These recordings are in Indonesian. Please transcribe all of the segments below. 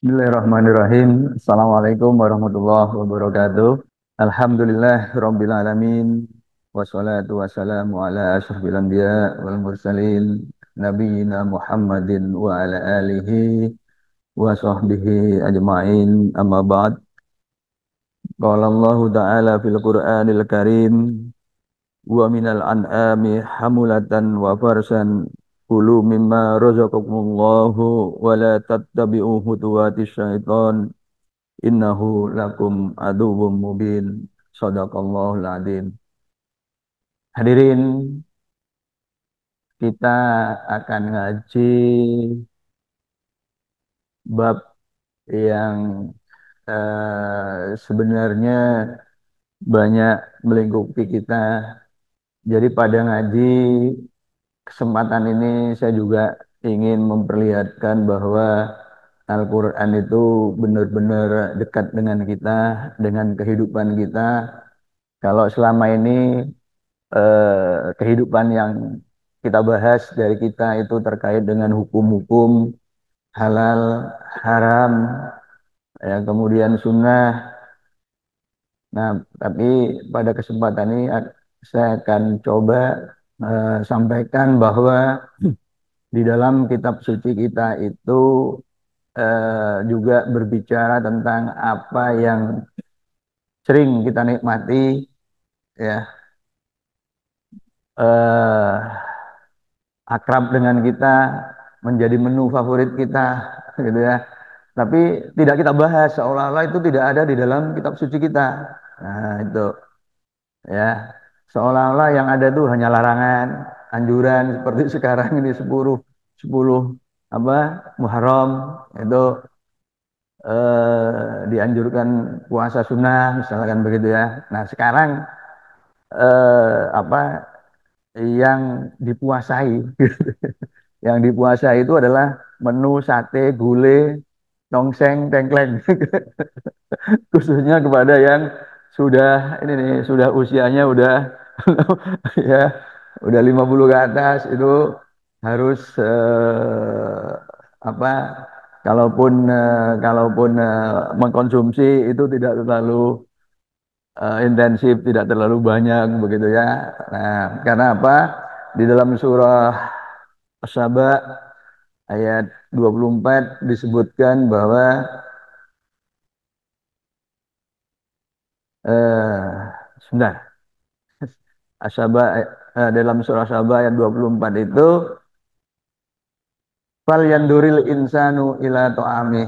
Bismillahirrahmanirrahim. Assalamualaikum warahmatullahi wabarakatuh. Alhamdulillah Rabbil Alamin. Wassalatu wassalamu ala asyrafil anbiya wal mursalin. Nabiyyina Muhammadin wa ala alihi wa sahbihi ajma'in. Amma ba'd. Qala Allah Ta'ala fil Qur'anil Karim. Wa minal an'ami hamulatan wa farsan. Kulu mimma razaqakumullahu wa la tattabi'u khutuwatis syaitan. Innahu lakum aduwwum mubin. Shadaqallahul adzim. Hadirin, kita akan ngaji bab yang sebenarnya banyak melingkupi kita. Jadi pada ngaji kesempatan ini saya juga ingin memperlihatkan bahwa Al-Quran itu benar-benar dekat dengan kita, dengan kehidupan kita. Kalau selama ini kehidupan yang kita bahas dari kita itu terkait dengan hukum-hukum halal, haram, ya, kemudian sunnah. Nah, tapi pada kesempatan ini saya akan coba sampaikan bahwa di dalam kitab suci kita itu juga berbicara tentang apa yang sering kita nikmati, ya, eh, akrab dengan kita, menjadi menu favorit kita, gitu ya. Tapi tidak kita bahas, seolah-olah itu tidak ada di dalam kitab suci kita. Nah, itu ya. Seolah-olah yang ada itu hanya larangan, anjuran seperti sekarang ini 10 10 apa Muharram itu dianjurkan puasa sunnah misalkan begitu ya. Nah, sekarang apa yang dipuasai yang dipuasai itu adalah menu sate, gulai, tongseng, tengkleng. Khususnya kepada yang sudah ini nih, sudah usianya udah ya, udah 50 ke atas itu harus apa kalaupun mengkonsumsi itu tidak terlalu intensif, tidak terlalu banyak begitu ya. Nah, karena apa? Di dalam surah As-Saba ayat 24 disebutkan bahwa sebentar, As-Saba dalam surah As-Saba ayat 24 itu fal yanduril insanu ila ta'ami,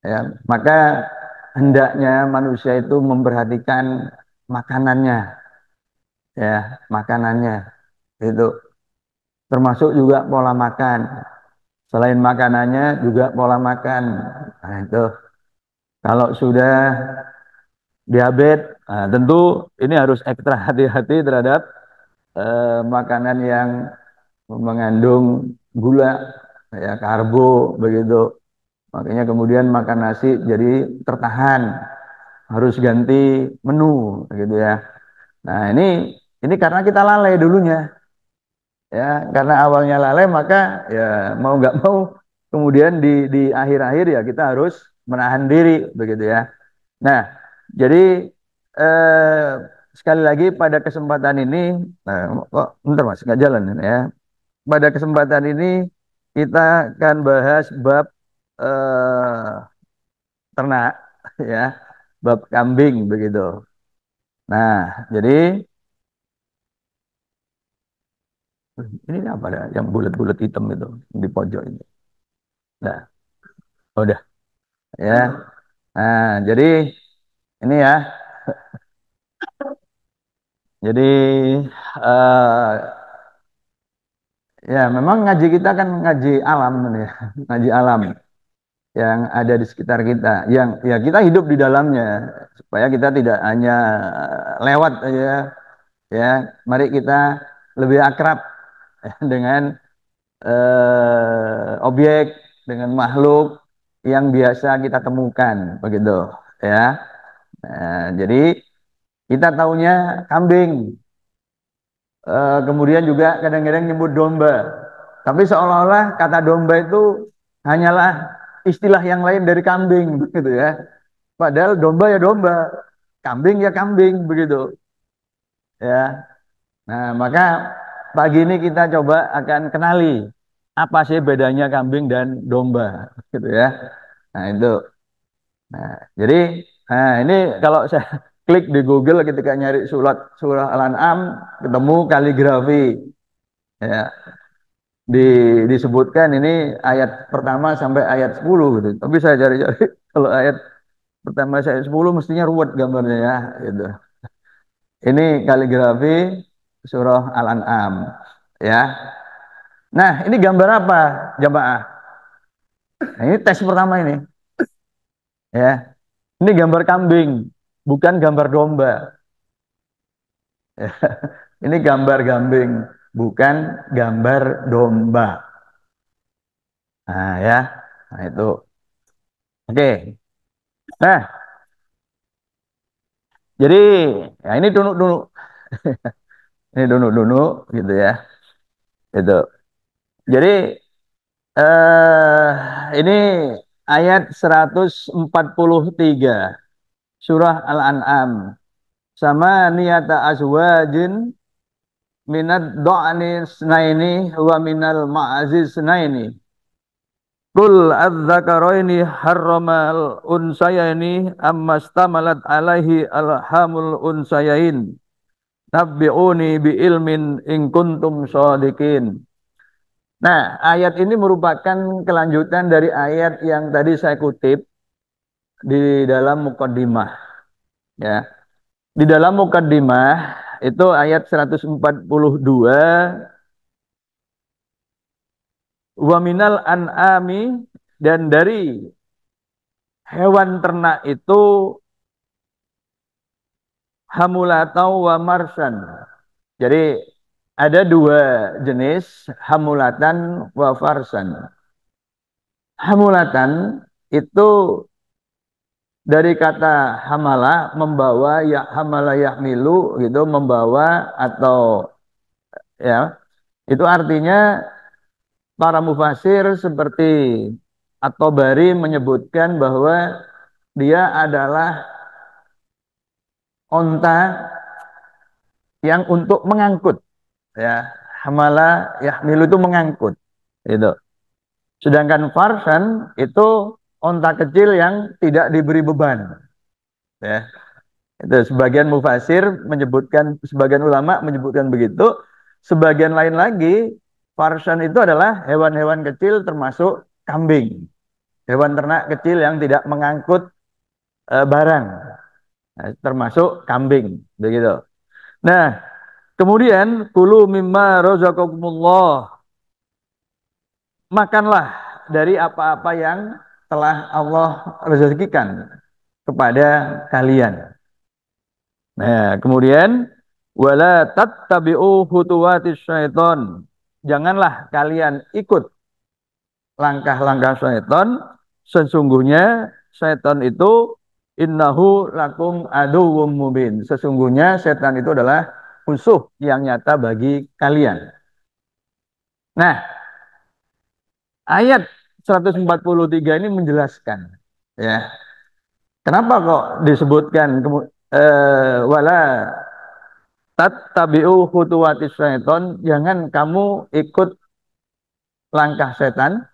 ya, maka hendaknya manusia itu memperhatikan makanannya, ya, makanannya itu termasuk juga pola makan. Selain makanannya juga pola makan. Nah, itu kalau sudah diabetes, nah, tentu ini harus ekstra hati-hati terhadap makanan yang mengandung gula, ya, karbo begitu. Makanya kemudian makan nasi jadi tertahan, harus ganti menu gitu ya. Nah, ini karena kita lalai dulunya, ya, karena awalnya lalai maka ya mau nggak mau kemudian di akhir-akhir ya kita harus menahan diri begitu ya. Nah, jadi eh, sekali lagi pada kesempatan ini, nah, kok bentar Mas, nggak jalan ini ya. Pada kesempatan ini kita akan bahas bab eh, ternak, ya, bab kambing begitu. Nah, jadi ini apa dah yang bulat-bulat hitam itu di pojok ini. Nah, udah ya. Nah, jadi ini ya. Jadi eh, ya memang ngaji kita kan ngaji alam ini ya, ngaji alam yang ada di sekitar kita, yang ya kita hidup di dalamnya supaya kita tidak hanya lewat aja ya. Mari kita lebih akrab ya, dengan objek, dengan makhluk yang biasa kita temukan begitu ya. Nah, jadi kita taunya kambing, kemudian juga kadang-kadang nyebut domba. Tapi seolah-olah kata domba itu hanyalah istilah yang lain dari kambing begitu ya. Padahal domba ya domba, kambing ya kambing begitu ya. Nah, maka pagi ini kita coba akan kenali apa sih bedanya kambing dan domba gitu ya. Nah, itu. Nah, jadi ini kalau saya klik di Google ketika nyari surat surah Al-An'am ketemu kaligrafi ya. Di, disebutkan ini ayat pertama sampai ayat 10 gitu. Tapi saya cari-cari kalau ayat pertama saya 10 mestinya ruwet gambarnya ya gitu. Ini kaligrafi surah Al-An'am ya. Nah, ini gambar apa jamaah? Nah, ini tes pertama ini ya. Ini gambar kambing, bukan gambar domba. Ya. Ini gambar kambing, bukan gambar domba. Nah, ya. Nah, itu. Oke. Nah, jadi ya ini dulu ini dulu gitu ya. Itu. Jadi ini ayat 143 surah Al-An'am. Sama niyata azwajin minad do'ani snaini wa minal ma'aziz snaini. Kul adz-dzakaraini harramal unsayaini amma stamalat alaihi alhamul unsayain. Nabbi'uni bi ilmin in kuntum shadiqin. Nah, ayat ini merupakan kelanjutan dari ayat yang tadi saya kutip di dalam mukaddimah ya. Di dalam mukaddimah itu ayat 142 wa minal an'ami dan dari hewan ternak itu hamulatau wa marsan. Jadi ada dua jenis hamulatan wa farsan. Hamulatan itu dari kata hamala membawa ya hamala yahmilu gitu membawa atau ya itu artinya para mufasir seperti At-Tabari menyebutkan bahwa dia adalah onta yang untuk mengangkut ya hamala yahmilu itu mengangkut itu. Sedangkan farsan itu onta kecil yang tidak diberi beban ya. Itu sebagian mufasir menyebutkan, sebagian ulama menyebutkan begitu. Sebagian lain lagi, farsan itu adalah hewan-hewan kecil termasuk kambing. Hewan ternak kecil yang tidak mengangkut barang. Nah, termasuk kambing. Begitu. Nah, kemudian, kulu mimma rozaqakumullah. Makanlah dari apa-apa yang telah Allah rezekikan kepada kalian. Nah, kemudian wala tattabi'u khutuwatis syaiton. Janganlah kalian ikut langkah-langkah syaiton. Sesungguhnya syaiton itu innahu lakum aduwwum mubin. Sesungguhnya setan itu adalah musuh yang nyata bagi kalian. Nah, ayat 143 ini menjelaskan ya. Kenapa kok disebutkan wala tattabi'u khutuwatis syaiton, jangan kamu ikut langkah setan,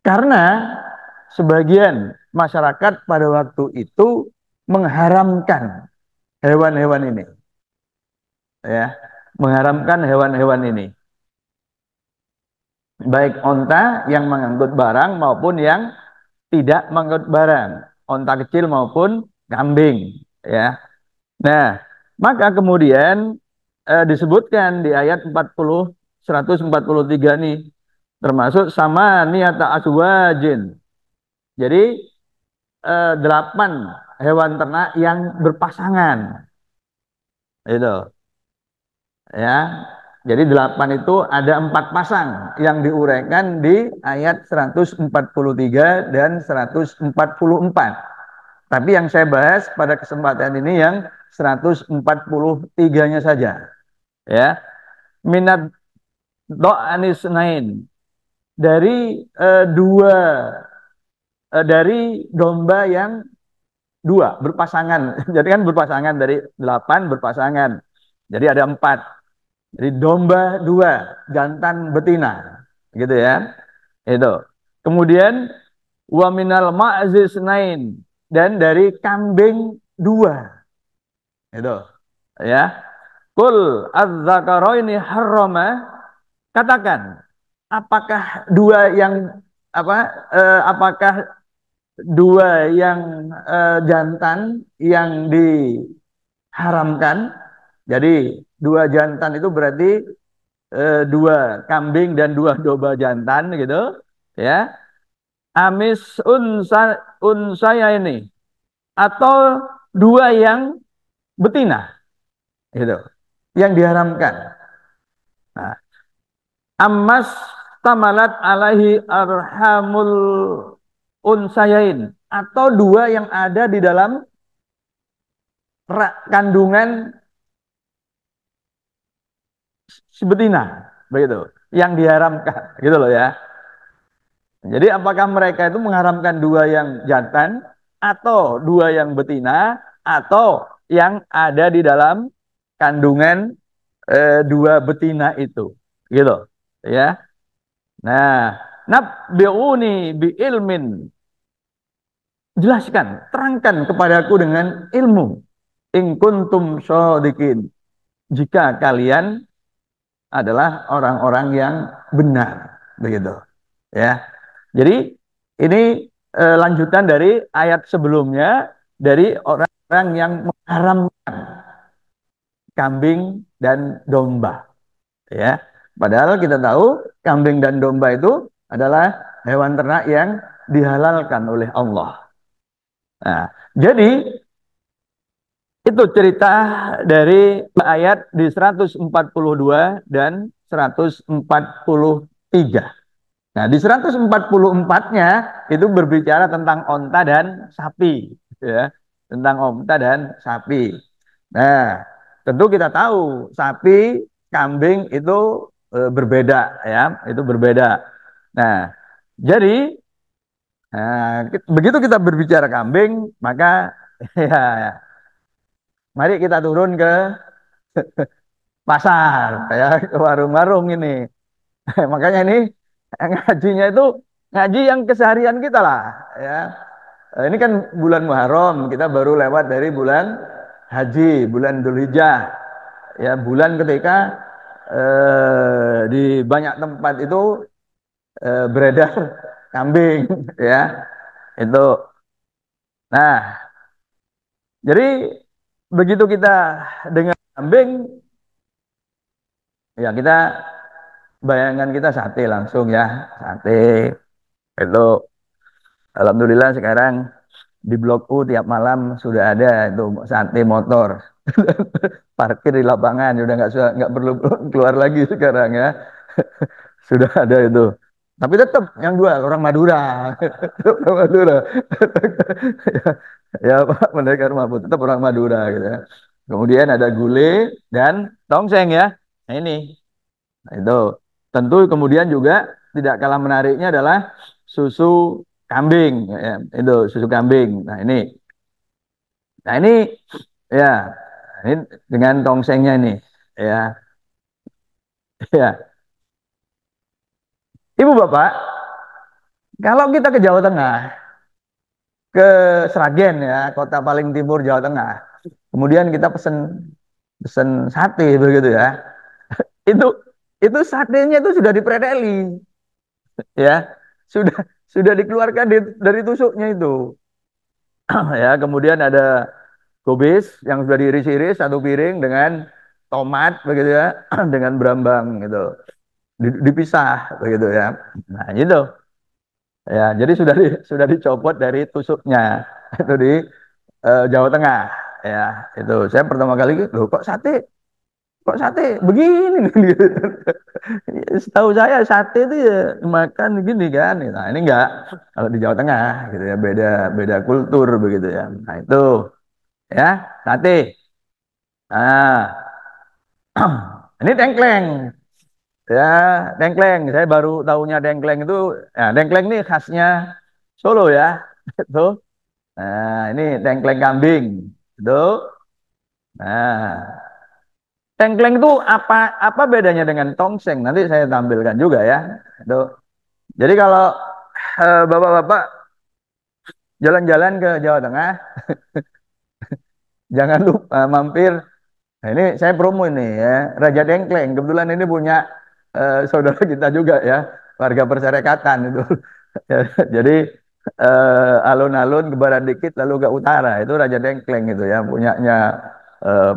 karena sebagian masyarakat pada waktu itu mengharamkan hewan-hewan ini ya, mengharamkan hewan-hewan ini, baik onta yang mengangkut barang maupun yang tidak mengangkut barang, onta kecil maupun kambing ya. Nah, maka kemudian disebutkan di ayat 143 nih, termasuk sama niyata aswajin. Jadi 8 hewan ternak yang berpasangan. Itu ya. Jadi 8 itu ada 4 pasang yang diuraikan di ayat 143 dan 144. Tapi yang saya bahas pada kesempatan ini yang 143-nya saja. Ya. Minat do'anis nain. Dari dua dari domba yang dua berpasangan. Jadi kan berpasangan dari 8 berpasangan. Jadi ada 4. Jadi domba dua, jantan betina, gitu ya. Itu. Kemudian wa minal ma'ziz nain, dan dari kambing dua, itu ya. Kul az-zakaraini harrama, katakan apakah dua yang apa apakah dua yang jantan yang diharamkan. Jadi dua jantan itu berarti dua kambing dan dua domba jantan, gitu ya. Amis unsaya ini, atau dua yang betina, gitu, yang diharamkan. Nah, ammas tamalat alaihi arhamul unsayain, atau dua yang ada di dalam kandungan si betina, begitu, yang diharamkan, gitu loh ya. Jadi apakah mereka itu mengharamkan dua yang jantan, atau dua yang betina, atau yang ada di dalam kandungan dua betina itu, gitu ya. Nah, nabbi'uni bi ilmin, jelaskan, terangkan kepadaku dengan ilmu. In kuntum shodikin, jika kalian adalah orang-orang yang benar, begitu ya. Jadi ini lanjutan dari ayat sebelumnya, dari orang-orang yang mengharamkan kambing dan domba, ya. Padahal kita tahu kambing dan domba itu adalah hewan ternak yang dihalalkan oleh Allah. Nah, jadi itu cerita dari ayat di 142 dan 143. Nah, di 144-nya itu berbicara tentang onta dan sapi, ya. Tentang onta dan sapi. Nah, tentu kita tahu sapi, kambing itu berbeda, ya, itu berbeda. Nah, jadi begitu kita berbicara kambing, maka ya, mari kita turun ke pasar, ya, ke warung-warung ini. Makanya ini ngajinya itu ngaji yang keseharian kita lah, ya. Ini kan bulan Muharram, kita baru lewat dari bulan haji, bulan Dzulhijjah, ya, bulan ketika di banyak tempat itu beredar kambing, ya, itu. Nah, jadi begitu kita dengar kambing, ya kita bayangan kita sate langsung, ya, sate itu. Alhamdulillah sekarang di Blok U tiap malam sudah ada itu sate motor. Parkir di lapangan, udah nggak perlu keluar lagi sekarang, ya. Sudah ada itu. Tapi tetap yang jual orang Madura. Orang Madura. Ya, Pak Pendekar Mahfud tetap orang Madura, gitu ya. Kemudian ada gulai dan tongseng, ya. Nah, ini. Nah, itu. Tentu kemudian juga tidak kalah menariknya adalah susu kambing, ya. Itu susu kambing. Nah, ini. Nah, ini, ya. Ini dengan tongsengnya ini, ya. Ya. Ibu Bapak, kalau kita ke Jawa Tengah, ke Sragen, ya, kota paling timur Jawa Tengah. Kemudian kita pesen pesen sate, begitu ya. Itu itu satenya itu sudah dipreteli, ya. Sudah sudah dikeluarkan dari tusuknya itu. Ya, kemudian ada kubis yang sudah diiris-iris satu piring dengan tomat, begitu ya, dengan berambang gitu. Dipisah, begitu ya. Nah, gitu. Ya, jadi sudah dicopot dari tusuknya. Itu di Jawa Tengah, ya. Itu saya pertama kali, loh, kok sate begini nih, gitu. Setahu saya sate itu ya makan gini kan. Nah, ini enggak, kalau di Jawa Tengah, gitu ya, beda beda kultur, begitu ya. Nah, itu, ya, sate. Nah, ini tengkleng, ya. Tengkleng saya baru tahunya, tengkleng itu, ya, tengkleng ini khasnya Solo ya. Itu. Nah, ini tengkleng kambing. Itu. Nah, tengkleng itu apa bedanya dengan tongseng? Nanti saya tampilkan juga ya. Itu. Jadi kalau bapak-bapak jalan-jalan ke Jawa Tengah, jangan lupa mampir. Nah, ini saya promo ini ya, Raja Dengkleng. Kebetulan ini punya saudara kita juga ya, warga perserikatan itu. Ya, jadi alun-alun ke barat dikit lalu ke utara itu Raja Dengkleng itu ya, punyanya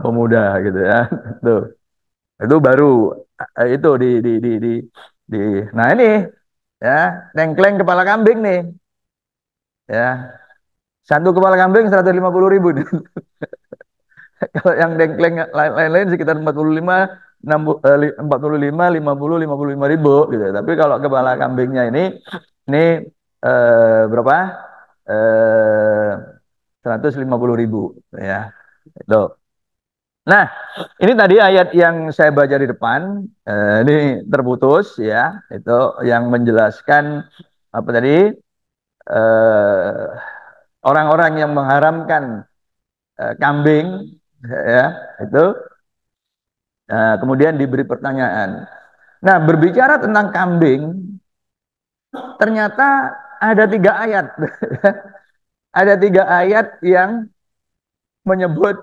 pemuda gitu ya. Tuh, itu baru itu di. Nah ini ya, Dengkleng kepala kambing nih ya. Satu kepala kambing 150.000 nih. Kalau yang dengkleng lain-lain sekitar 45, 45, 50, 55.000 gitu. Tapi kalau kepala kambingnya ini berapa? 150.000 ya. Itu. Nah, ini tadi ayat yang saya baca di depan, ini terputus ya, itu yang menjelaskan apa tadi? eh, Orang-orang yang mengharamkan kambing ya, itu kemudian diberi pertanyaan. Nah, berbicara tentang kambing, ternyata ada 3 ayat. Ada 3 ayat yang menyebut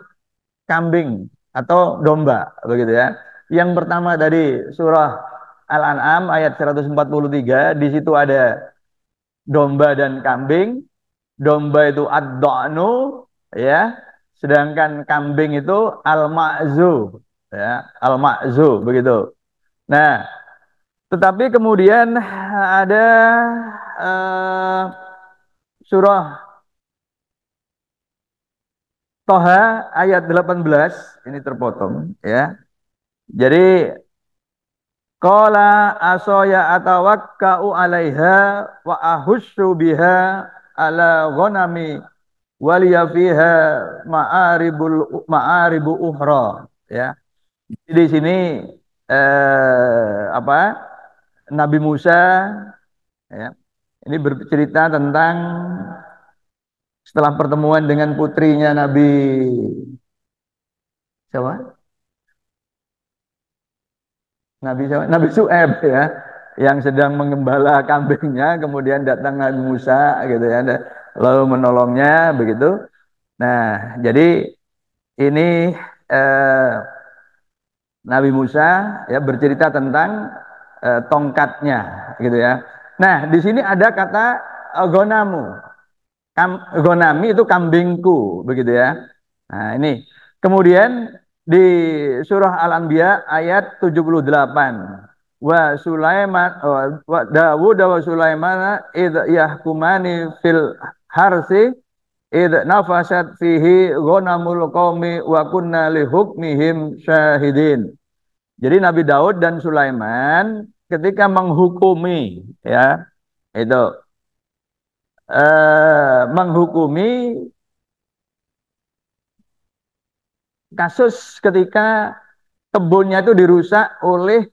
kambing atau domba, begitu ya. Yang pertama dari surah Al-An'am ayat 143, di situ ada domba dan kambing. Domba itu ad-da'nu ya, sedangkan kambing itu al-ma'zu ya, al-ma'zu begitu. Nah, tetapi kemudian ada surah Toha ayat 18 ini terpotong ya. Jadi qala asoya atawakkau 'alaiha wa ahussu biha ala ghanami waliya fiha ma'aribu ukhra ya. Di sini apa? Nabi Musa ya. Ini bercerita tentang setelah pertemuan dengan putrinya Nabi siapa? Nabi Su'aib ya, yang sedang mengembala kambingnya, kemudian datang Nabi Musa gitu ya, lalu menolongnya begitu. Nah, jadi ini eh, Nabi Musa ya bercerita tentang tongkatnya gitu ya. Nah, di sini ada kata gonamu. Gonami itu kambingku begitu ya. Nah, ini. Kemudian di surah Al-Anbiya ayat 78. Wa Sulaiman wa Dawud wa Sulaiman id yahkumani fil harsi id nafasat fihi ghanamul qaumi wa kunna li hukmihim syahidin. Jadi Nabi Daud dan Sulaiman ketika menghukumi ya itu menghukumi kasus ketika kebunnya itu dirusak oleh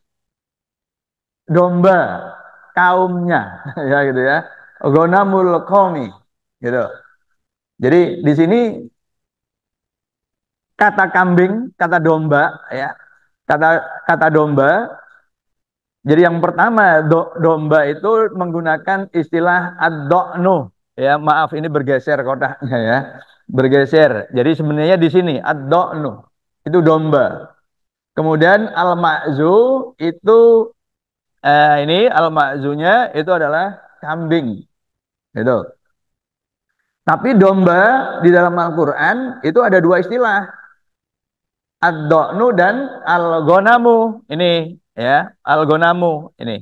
domba kaumnya ya gitu ya, ghanamul qaumi gitu. Jadi di sini kata kambing, kata domba ya, kata kata domba. Jadi yang pertama domba itu menggunakan istilah ad-do'nu ya, maaf ini bergeser kotaknya ya, bergeser. Jadi sebenarnya di sini ad-do'nu itu domba. Kemudian al-ma'zu itu ini al-ma'zunya itu adalah kambing itu. Tapi domba di dalam Al-Qur'an itu ada 2 istilah, ad-do'nu dan al-gonamu. Ini ya, al-gonamu ini.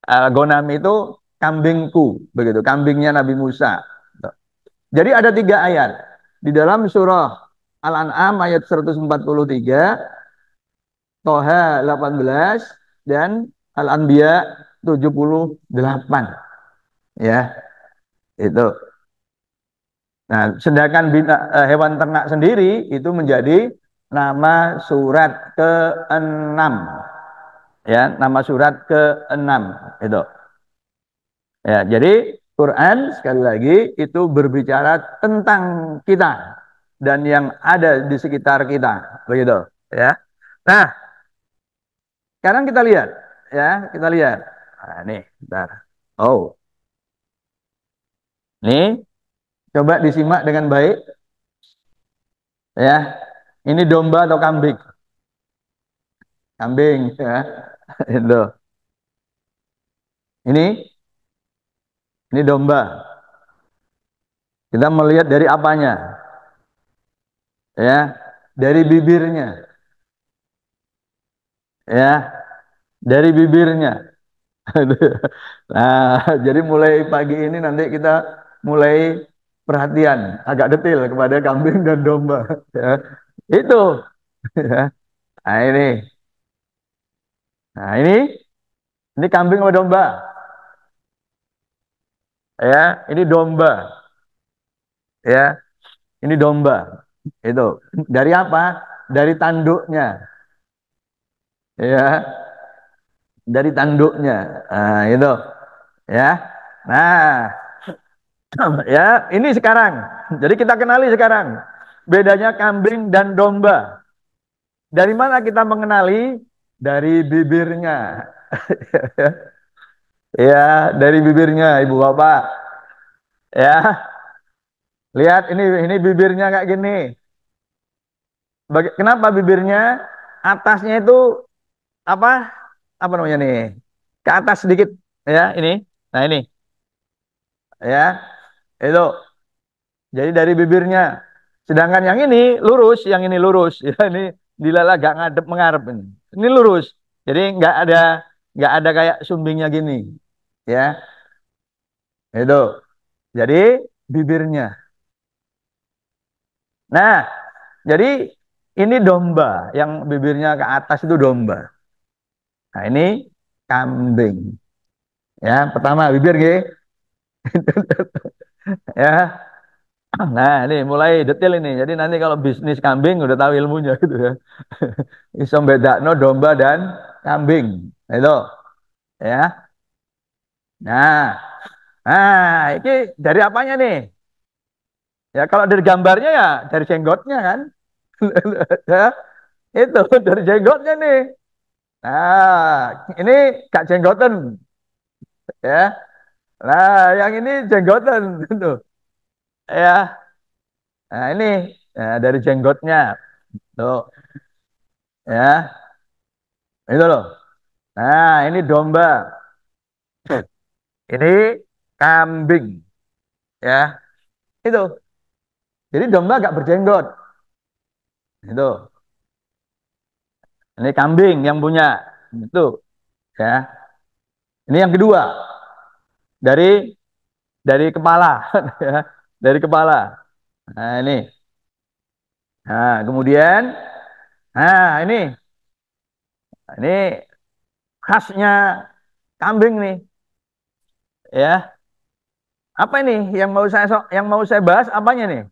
Al-Ghanam itu kambingku, begitu, kambingnya Nabi Musa. Jadi ada 3 ayat di dalam surah Al-An'am ayat 143, Toha 18, dan Al-Anbiya 78. Ya, itu. Nah, sedangkan hewan ternak sendiri itu menjadi nama surat ke-6. Ya, nama surat ke-6 itu. Ya, jadi Quran sekali lagi itu berbicara tentang kita dan yang ada di sekitar kita, begitu ya. Nah, sekarang kita lihat ya, kita lihat. Nah, nih, bentar. Oh, nih coba disimak dengan baik ya. Ini domba atau kambing? Kambing ya. Itu. Ini domba. Kita melihat dari apanya? Ya, dari bibirnya. Ya, dari bibirnya. Nah, jadi mulai pagi ini nanti kita mulai perhatian agak detail kepada kambing dan domba. Ya, itu. Ya. Nah ini kambing atau domba? Ya, ini domba. Ya, ini domba. Itu dari apa? Dari tanduknya. Ya, dari tanduknya. Nah, itu. Ya. Nah, ya, ini sekarang. Jadi kita kenali sekarang bedanya kambing dan domba. Dari mana kita mengenali? Dari bibirnya. Ya, dari bibirnya, Ibu Bapak. Ya, lihat ini bibirnya kayak gini. Kenapa bibirnya? Atasnya itu apa? Apa namanya nih? Ke atas sedikit, ya ini. Nah ini, ya itu. Jadi dari bibirnya. Sedangkan yang ini lurus, yang ini lurus. Ya ini dilala gak ngadep mengarep ini. Ini lurus. Jadi nggak ada kayak sumbingnya gini. Ya, itu. Jadi bibirnya. Nah, jadi ini domba yang bibirnya ke atas itu domba. Nah, ini kambing. Ya, pertama bibir nggih. Ya. Nah, ini mulai detail ini. Jadi nanti kalau bisnis kambing udah tahu ilmunya gitu ya. Iso bedakno domba dan kambing. Nah, itu ya. Nah, ini dari apanya nih? Ya kalau dari gambarnya ya dari jenggotnya kan. Ya, itu dari jenggotnya nih. Nah, ini gak jenggoten ya. Nah, yang ini jenggoten gitu. Ya. Nah, ini dari jenggotnya. Tuh, ya. Itu loh. Nah, ini domba. Ini kambing, ya. Itu. Jadi domba gak berjenggot. Itu. Ini kambing yang punya. Itu, ya. Ini yang kedua. Dari kepala, ya. Dari kepala. Nah, ini. Nah, kemudian ini khasnya kambing nih, ya. Apa ini yang mau saya bahas apanya nih?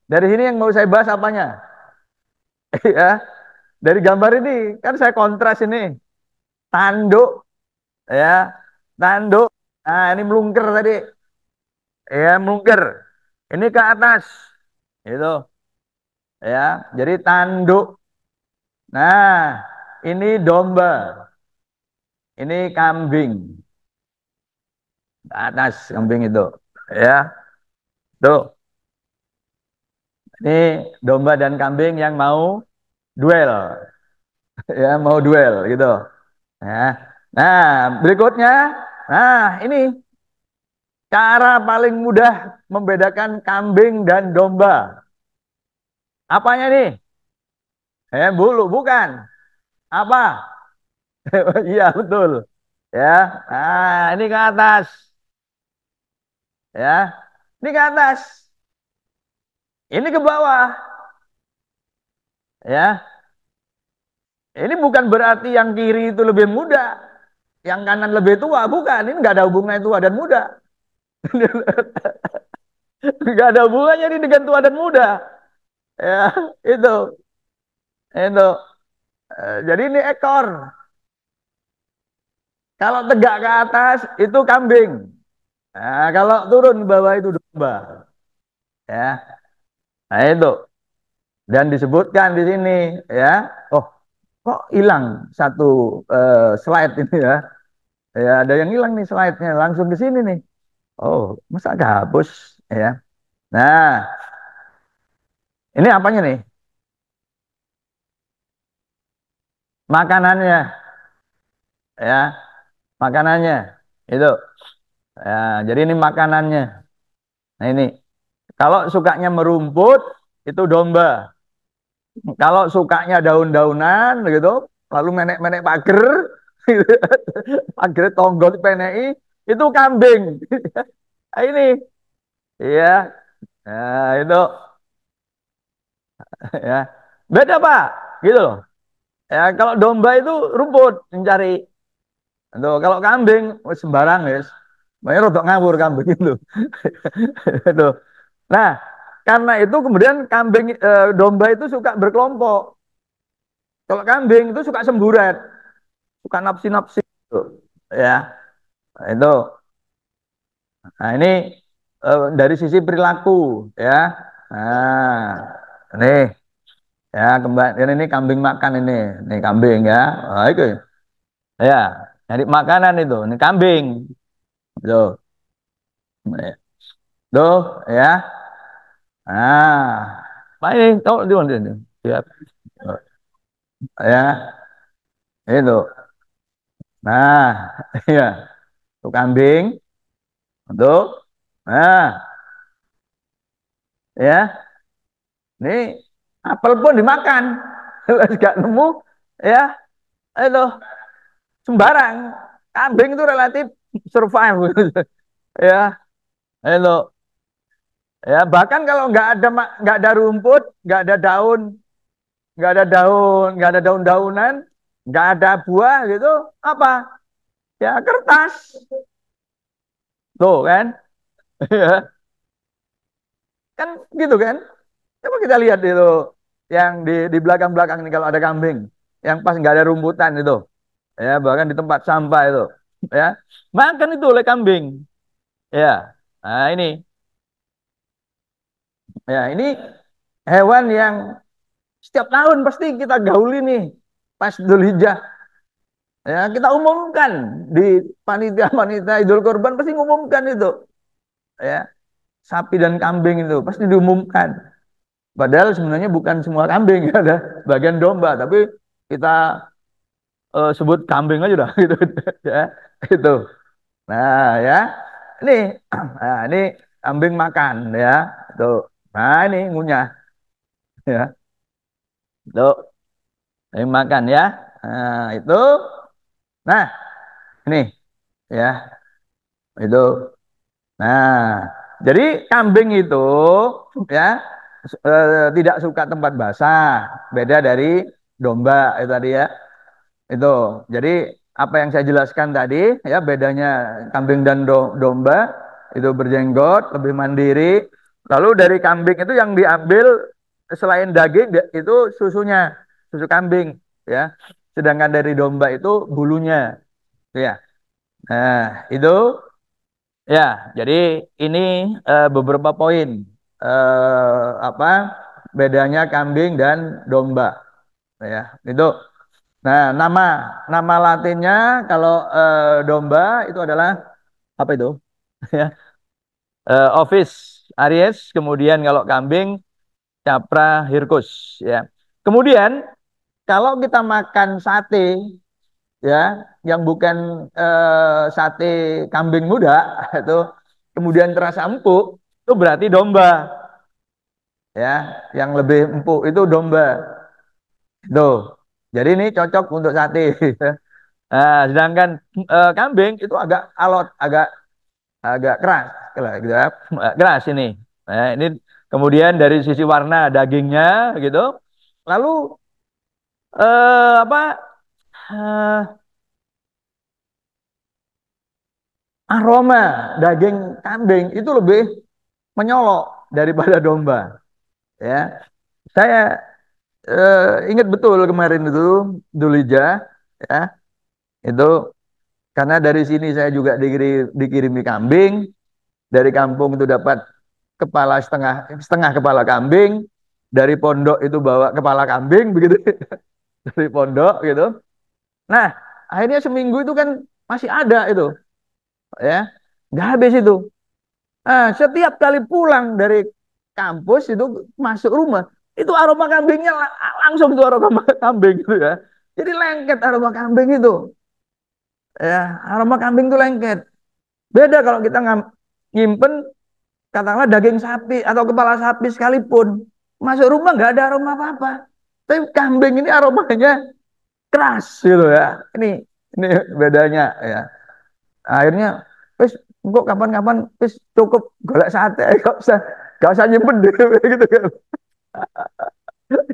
Dari sini yang mau saya bahas apanya? Ya, dari gambar ini kan saya kontras ini. Tanduk, ya. Tanduk. Nah, ini melungker tadi. Ya, melungker. Ini ke atas. Itu, ya. Jadi tanduk. Nah, ini domba. Ini kambing. Ke atas kambing itu. Ya, tuh. Ini domba dan kambing yang mau duel. Ya, mau duel gitu. Ya. Nah, berikutnya, ini cara paling mudah membedakan kambing dan domba. Apanya nih? Bulu bukan. Apa? Iya, betul. Ya. Nah, ini ke atas. Ya. Ini ke atas. Ini ke bawah. Ya. Ini bukan berarti yang kiri itu lebih muda, yang kanan lebih tua, bukan. Ini nggak ada hubungannya tua dan muda. Nggak ada hubungannya ini dengan tua dan muda. Ya, itu, itu. Jadi ini ekor. Kalau tegak ke atas itu kambing. Nah, kalau turun ke bawah itu domba, ya. Nah, itu. Dan disebutkan di sini, ya. Oh, kok hilang satu slide ini ya? Ya, ada yang hilang nih slide-nya. Langsung ke sini nih. Oh, masa hapus, ya. Nah, ini apanya nih? Makanannya, ya. Makanannya. Itu. Ya, jadi ini makanannya. Nah, ini. Kalau sukanya merumput, itu domba. Kalau sukanya daun-daunan gitu, lalu menek-menek pager, pager tonggol dipeneki, itu kambing. Nah, ini, iya, nah, itu, ya, beda pak, gitu loh. Ya, kalau domba itu rumput mencari. Tuh, kalau kambing wis sembarang guys. Makanya rodok ngawur kambing itu. Itu. Nah, karena itu kemudian domba itu suka berkelompok. Kalau kambing itu suka semburat, suka napsi-napsi gitu. Ya, itu. Nah, ini dari sisi perilaku ya. Nah, ini ya kembali ini kambing makan ini kambing ya. Nah, itu ya. Jadi makanan itu, ini kambing. Tuh. Tuh ya. Nah, apa ini? Tahu di mana ini? Siap. Ya, itu. Nah, iya. Tuh kambing. Tuh. Nah, ya. Ini apel pun dimakan. Gak nemu, ya. Itu sembarang. Kambing itu relatif survive. Ya, itu. Ya, bahkan kalau nggak ada rumput, nggak ada daun-daunan, nggak ada buah gitu, apa? Ya kertas, tuh kan? Ya, kan gitu kan? Coba kita lihat itu yang di belakang-belakang ini kalau ada kambing, yang pas nggak ada rumputan itu, ya bahkan di tempat sampah itu, ya makan itu oleh kambing, ya. Nah ini hewan yang setiap tahun pasti kita gauli nih pas Dzulhijjah. Ya, kita umumkan di panitia-panitia Idul Kurban pasti ngumumkan itu. Ya, sapi dan kambing itu pasti diumumkan. Padahal sebenarnya bukan semua kambing, ada bagian domba, tapi kita sebut kambing aja dah gitu. Ya, itu. Nah, ya. Ini ini kambing makan ya. Tuh. Nah, ini ngunyah ya. Tuh, ini makan ya. Nah, itu. Nah, ini ya, itu. Nah, jadi kambing itu ya tidak suka tempat basah, beda dari domba itu tadi ya. Itu. Jadi apa yang saya jelaskan tadi ya bedanya kambing dan domba itu berjenggot, lebih mandiri. Lalu dari kambing itu yang diambil selain daging itu susunya, susu kambing ya. Sedangkan dari domba itu bulunya ya. Nah, itu ya, jadi ini beberapa poin apa bedanya kambing dan domba ya. Itu. Nah, nama latinnya kalau domba itu adalah apa itu? Ya, Ovis aries, kemudian kalau kambing Capra hircus ya. Kemudian kalau kita makan sate ya yang bukan sate kambing muda itu kemudian terasa empuk itu berarti domba ya yang lebih empuk itu domba tuh jadi ini cocok untuk sate. Nah, sedangkan kambing itu agak alot agak agak keras gitu ya. Keras ini. Nah, ini kemudian dari sisi warna dagingnya gitu lalu apa eh, aroma daging kambing itu lebih menyolok daripada domba ya. Saya ingat betul kemarin itu Dulija ya itu karena dari sini saya juga dikirimi kambing dari kampung itu dapat kepala setengah setengah kepala kambing, dari pondok itu bawa kepala kambing begitu dari pondok gitu. Nah, akhirnya seminggu itu kan masih ada itu, ya, nggak habis itu. Nah, setiap kali pulang dari kampus itu masuk rumah, itu aroma kambingnya langsung tuh aroma kambing gitu ya. Jadi lengket aroma kambing itu, ya, aroma kambing itu lengket. Beda kalau kita nyimpen katakanlah daging sapi atau kepala sapi sekalipun, masuk rumah nggak ada aroma apa-apa. Tapi kambing ini aromanya keras gitu ya. Ini bedanya ya. Akhirnya wis kok kapan-kapan wis cukup golek sate, gak usah nyimpen dhewe gitu kan.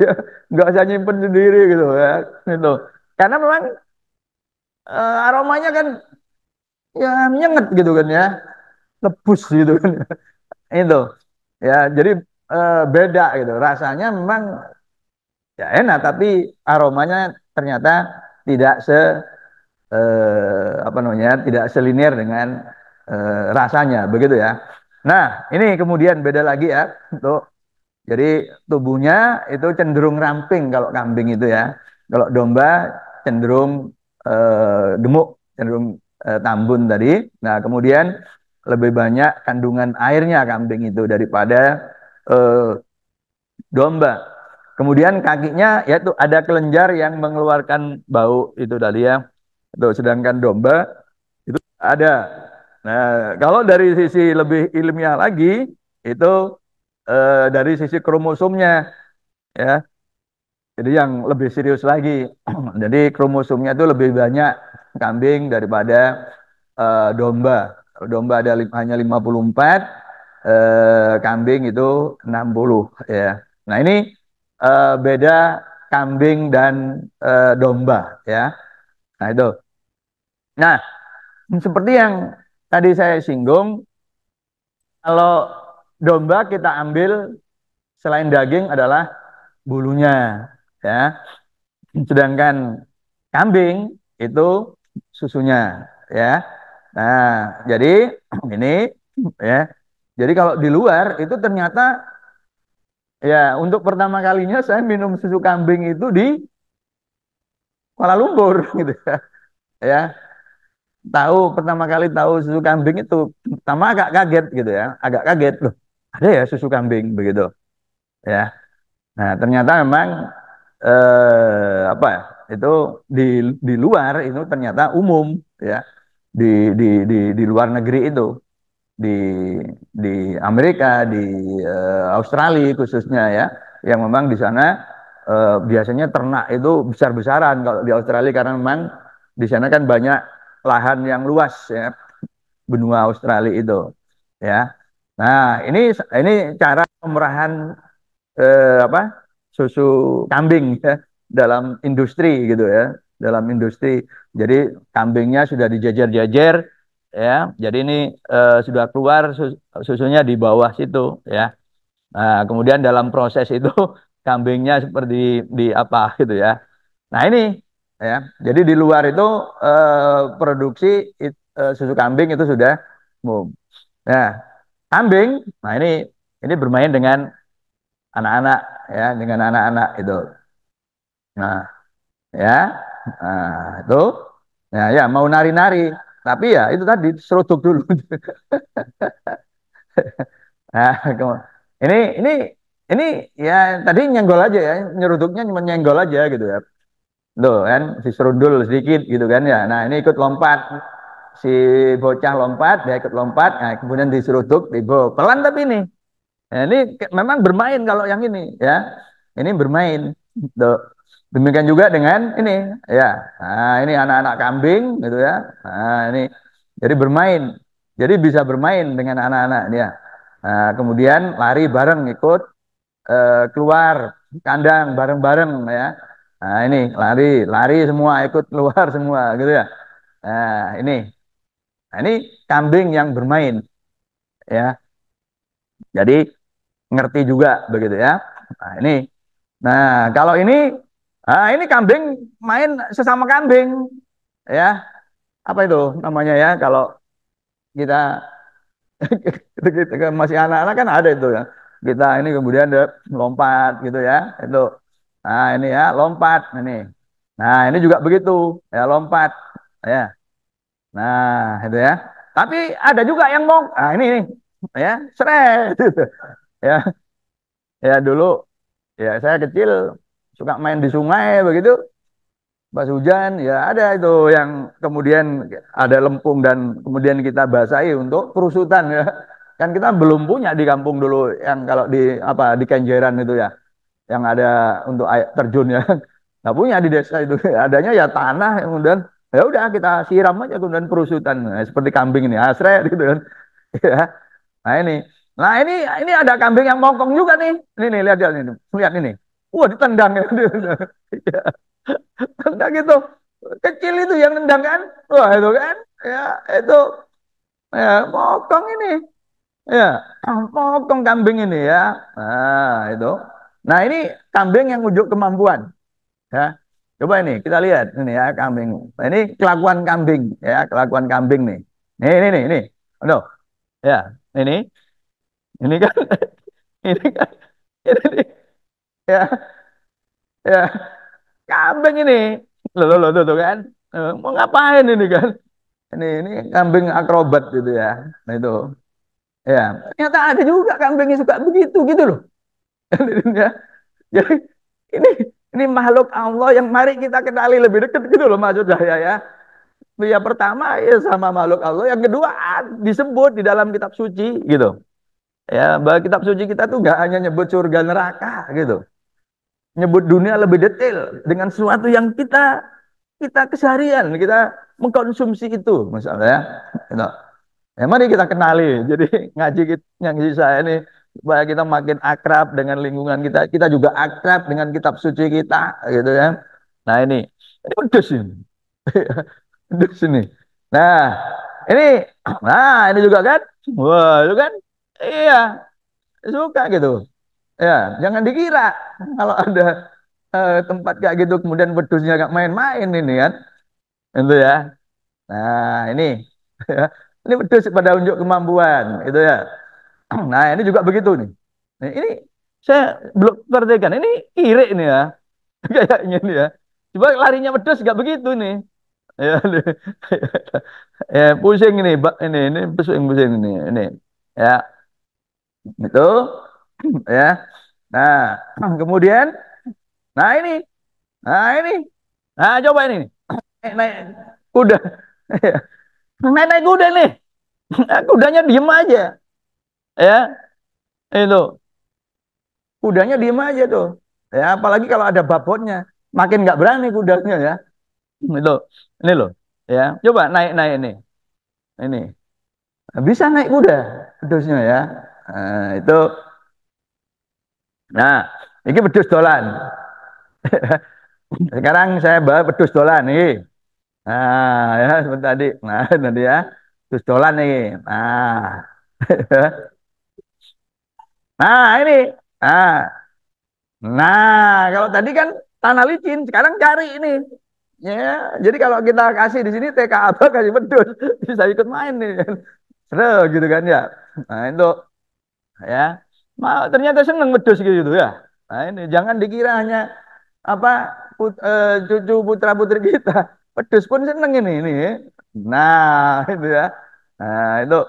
Ya, gak usah nyimpen sendiri gitu ya. Gitu. Karena memang aromanya kan ya nyenget gitu kan ya, lebus gitu kan. Itu. Ya, jadi beda gitu. Rasanya memang ya enak tapi aromanya ternyata tidak apa namanya, tidak selinier dengan rasanya begitu ya. Nah, ini kemudian beda lagi ya untuk jadi tubuhnya itu cenderung ramping kalau kambing itu ya. Kalau domba cenderung gemuk, cenderung tambun tadi. Nah, kemudian lebih banyak kandungan airnya kambing itu daripada eh, domba. Kemudian kakinya yaitu ada kelenjar yang mengeluarkan bau itu tadi ya. Tuh, sedangkan domba itu ada. Nah, kalau dari sisi lebih ilmiah lagi itu dari sisi kromosomnya ya. Jadi yang lebih serius lagi. Jadi kromosomnya itu lebih banyak kambing daripada domba. Kalau domba ada hanya 54, kambing itu 60 ya. Nah, ini beda kambing dan domba ya. Nah, itu. Nah, seperti yang tadi saya singgung, kalau domba kita ambil selain daging adalah bulunya ya. Sedangkan kambing itu susunya ya. Nah, jadi ini ya. Jadi kalau di luar itu ternyata ya untuk pertama kalinya saya minum susu kambing itu di Kuala Lumpur gitu ya. Ya, pertama kali tahu susu kambing itu pertama agak kaget gitu ya. Agak kaget loh. Ada ya susu kambing begitu ya. Nah, ternyata memang apa ya? Itu di di luar itu ternyata umum ya. Di di luar negeri itu di di Amerika, di Australia khususnya ya, yang memang di sana biasanya ternak itu besar-besaran kalau di Australia karena memang di sana kan banyak lahan yang luas ya, benua Australia itu ya. Nah, ini cara pemerahan apa susu kambing ya dalam industri gitu ya, dalam industri. Jadi kambingnya sudah dijajar-jajar ya, jadi ini sudah keluar susunya di bawah situ ya. Nah, kemudian dalam proses itu kambingnya seperti di apa gitu ya. Nah, ini ya, jadi di luar itu produksi susu kambing itu sudah umum. Nah, kambing, nah ini bermain dengan anak-anak ya, dengan anak-anak itu. Nah, ya, nah, itu, ya, ya mau nari-nari, tapi ya itu tadi seruduk dulu. Nah, ini ini ini ya tadi nyenggol aja ya, nyeruduknya cuma nyenggol aja gitu ya. Tuh kan, si serundul sedikit gitu kan ya. Nah, ini ikut lompat, si bocah lompat, dia ikut lompat, nah, kemudian diseruduk, dibawa pelan tapi ini. Nah, ini memang bermain kalau yang ini ya. Ini bermain. Tuh. Demikian juga dengan ini ya. Nah, ini anak-anak kambing gitu ya. Nah, ini jadi bermain. Jadi bisa bermain dengan anak-anak ya. Nah, kemudian lari bareng ikut keluar kandang bareng-bareng ya. Nah, ini lari, lari semua ikut keluar semua gitu ya. Nah, ini. Nah, ini kambing yang bermain ya. Jadi ngerti juga begitu ya. Nah, ini. Nah, kalau ini kambing main sesama kambing ya. Apa itu namanya ya kalau kita Kita masih anak-anak kan ada itu ya. Kita ini kemudian ada lompat gitu ya. Itu. Nah, ini ya, lompat ini. Nah, ini juga begitu. Ya, lompat. Ya. Nah, itu ya. Tapi ada juga yang mau ini nih. Ya, seret gitu. Ya, ya dulu ya saya kecil suka main di sungai begitu. Pas hujan ya ada itu yang kemudian ada lempung dan kemudian kita basahi untuk perusutan ya. Kan kita belum punya di kampung dulu yang kalau di apa di Kenjeran itu ya, yang ada untuk air terjun ya. Nggak punya di desa itu. Adanya ya tanah yang kemudian ya udah kita siram aja kemudian perusutan. Nah, seperti kambing ini, asret gitu kan. Ya. Nah ini. Nah ini ada kambing yang mokong juga nih. Ini lihat lihat ini. Lihat ini. Wah ditendang ya. Tendang gitu. Kecil itu yang nendang kan. Wah itu kan. Ya itu ya mokong ini. Ya mokong kambing ini ya. Nah itu. Nah ini kambing yang ujuk kemampuan. Ya. Coba ini kita lihat ini ya kambing. Nah, ini kelakuan kambing ya kelakuan kambing nih. Ini. Aduh. Ya ini kan ini kan ini ya ya kambing ini loh tuh kan. Mau ngapain ini kan ini kambing akrobat gitu ya nah itu ya ternyata ada juga kambing yang suka begitu gitu loh. Ya. Jadi ini ini makhluk Allah yang mari kita kenali lebih dekat gitu loh maksud saya ya. Ya pertama ya sama makhluk Allah, yang kedua disebut di dalam kitab suci gitu. Ya, bahwa kitab suci kita tuh nggak hanya nyebut surga neraka gitu. Nyebut dunia lebih detail dengan sesuatu yang kita keseharian, kita mengkonsumsi itu misalnya ya. Gitu. Ya, mari kita kenali. Jadi ngaji saya ini supaya kita makin akrab dengan lingkungan kita, kita juga akrab dengan kitab suci kita gitu ya. Nah, ini pedes ini. Pedes ini. Nah, ini ini juga kan. Wah, itu kan. Iya, suka gitu. Ya, jangan dikira kalau ada tempat kayak gitu kemudian wedusnya gak main-main ini kan. Itu ya. Nah, ini ya. Ini wedus pada unjuk kemampuan itu ya. Nah, ini juga begitu nih. Nah, ini saya belum perhatikan. Ini kiri ini ya. Kayaknya ini ya. Coba larinya wedus gak begitu nih. Ya, ya pusing ini, ini pusing ini. Ya, itu ya. Nah, kemudian ini. Nah, ini. Nah, coba ini. Naik kuda. Naik kuda nih. Kudanya diem aja. Ya, itu. Kudanya diem aja tuh. Ya, apalagi kalau ada babotnya. Makin nggak berani kudanya ya. Itu. Ini loh. Ya, coba naik ini. Ini. Bisa naik kuda. Pedusnya ya. Itu. Nah, ini pedus dolan. Sekarang saya bawa pedus dolan nih. Nah, ya seperti tadi. Nah, tadi ya. Pedus dolan nih. Nah. Nah, ini. Nah, kalau tadi kan tanah licin, sekarang cari ini. Ya, jadi kalau kita kasih di sini TK apa kasih pedus, bisa ikut main nih. Seru gitu kan ya. Nah, itu ya. Ternyata seneng pedus gitu ya. Nah, ini jangan dikira hanya apa cucu putra putri kita. Pedus pun seneng ini. Nah, itu ya. Nah, itu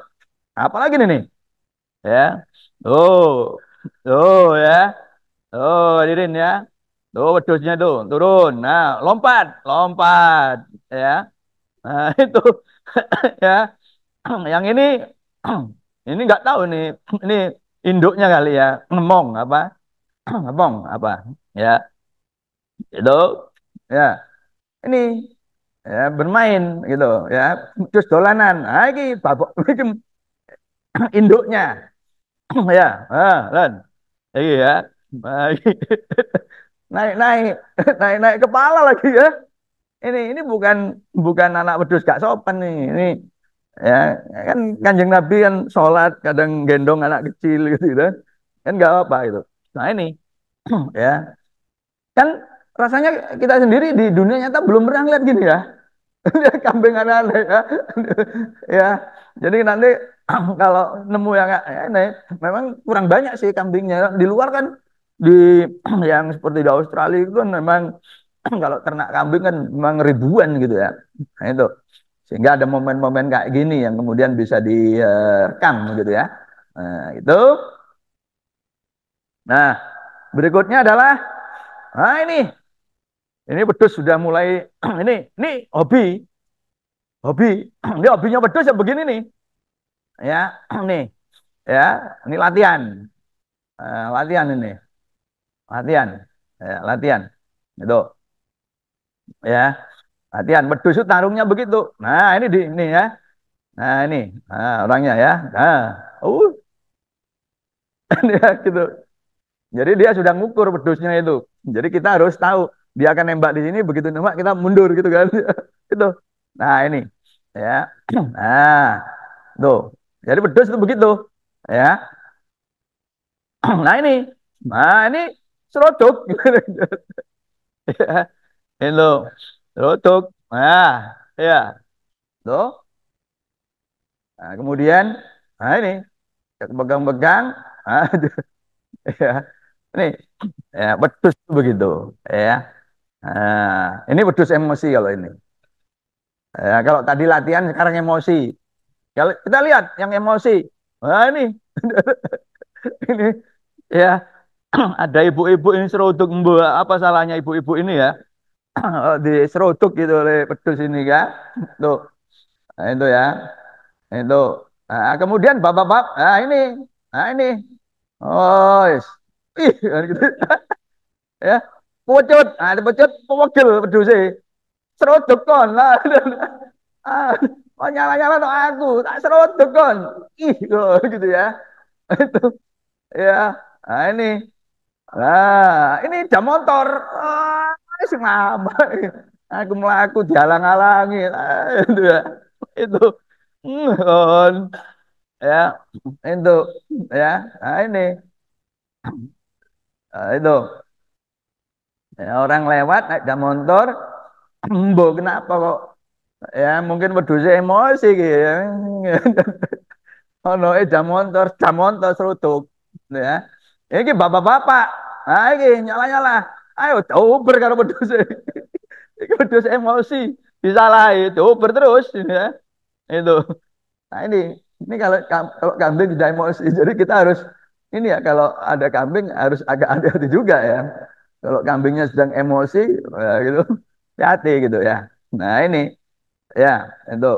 apalagi nih? Ya. Oh. Oh ya. Oh, hadirin ya. Tuh wedusnya tuh turun. Nah, lompat, lompat, ya. Nah, itu ya. Yang ini ini nggak tahu nih. Ini induknya kali ya. Ngemong apa? Ngemong apa? Ya, itu. Ya, ini ya bermain gitu ya. Terus dolanan. Nah, ini babok ini induknya. Ya, dan iya. Nah, naik naik naik kepala lagi ya. Ini bukan bukan anak wedhus gak sopan nih. Ini ya kan Kanjeng Nabi kan sholat kadang gendong anak kecil gitu, gitu. Kan nggak apa gitu. Nah ini ya kan rasanya kita sendiri di dunia nyata belum pernah lihat gini ya. Kambing aneh-aneh ya. Ya, jadi nanti kalau nemu yang ini memang kurang banyak sih kambingnya. Di luar kan di yang seperti di Australia itu kan memang kalau ternak kambing kan memang ribuan gitu ya. Nah, itu. Sehingga ada momen-momen kayak gini yang kemudian bisa direkam gitu ya. Nah, itu. Nah, berikutnya adalah nah ini wedhus sudah mulai ini hobi, hobi. Ini hobinya wedhus ya begini nih. Ya, nih, ya, ini latihan. Latihan ini, latihan. Ya, latihan. Itu, ya. Latihan wedhus itu tarungnya begitu. Nah, ini ya. Nah, ini. Nah, orangnya ya. Nah, uh, ya gitu. Jadi dia sudah ngukur pedusnya itu. Jadi kita harus tahu dia akan nembak di sini, begitu nembak kita mundur gitu kan. Itu. Nah, ini. Ya. Nah, tuh. Jadi pedus itu begitu. Ya. Nah, ini. Nah, ini serodok. Ya. Itu. Serodok. Nah, ya. Tuh. Nah, kemudian nah ini pegang-pegang. Nah, ya. Ini ya pedus begitu. Ya. Nah, ini wedhus emosi kalau ini. Ya, kalau tadi latihan sekarang emosi. Kalau kita lihat yang emosi. Nah, ini ini ya ada ibu-ibu ini seruduk mbak. Apa salahnya ibu-ibu ini ya? Diseruduk gitu oleh wedhus ini kan. Tuh, nah, itu ya. Itu. Nah, kemudian bapak-bapak, nah ini. Nah, ini. Oh, yes. Ih, gitu. Ya. Pucut, nah, pucut pewegel wedhus seruduk kon lah. Ah, oh nyala-nyala tuh aku, tak seruduk kon. Ih, oh, gitu ya. Itu ya. Nah, ini jam motor. Ah, wis ngapa. Aku melaku dihalang-halangi. Ah, itu ya. Itu. Kon ya. Itu ya. Nah, ini. Nah, itu. Ya, orang lewat naik jam motor. Mbok kenapa kok ya mungkin wedhusnya emosi gitu ya. Oh no, jam motor serutuk, ya. Ini bapak-bapak, nah ini nyala-nyala, ayo coba karo wedhus, ini wedhus emosi, disalahi, coba terus, ya. Itu, nah ini kalau kambing sudah emosi, jadi kita harus ini ya kalau ada kambing harus agak hati-hati juga ya. Kalau kambingnya sedang emosi, ya gitu, hati gitu ya. Nah ya itu.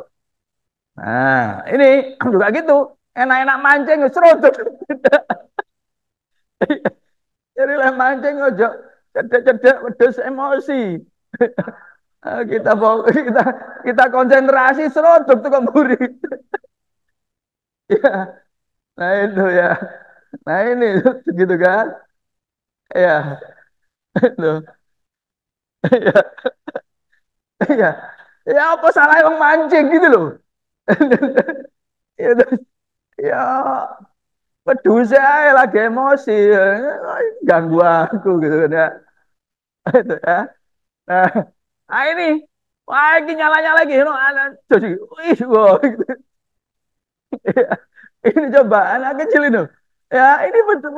Nah, ini juga gitu. Enak-enak mancing, seruduk. Jadi lah mancing ojo cedek-cedek wedhus emosi. Kita kita konsentrasi seruduk tuh kemburi. Ya, nah itu ya. Nah ini gitu kan. Ya, itu. Ya, ya. Ya apa salah emang mancing gitu loh. Itu ya wedhus aja lagi emosi. Ganggu aku gitu kan ya. Itu ya. Nah, nah ini, wah ini nyala-nyala lagi, no, jadi, wih, wow, gitu. Ya, ini coba anak kecil itu, ya ini betul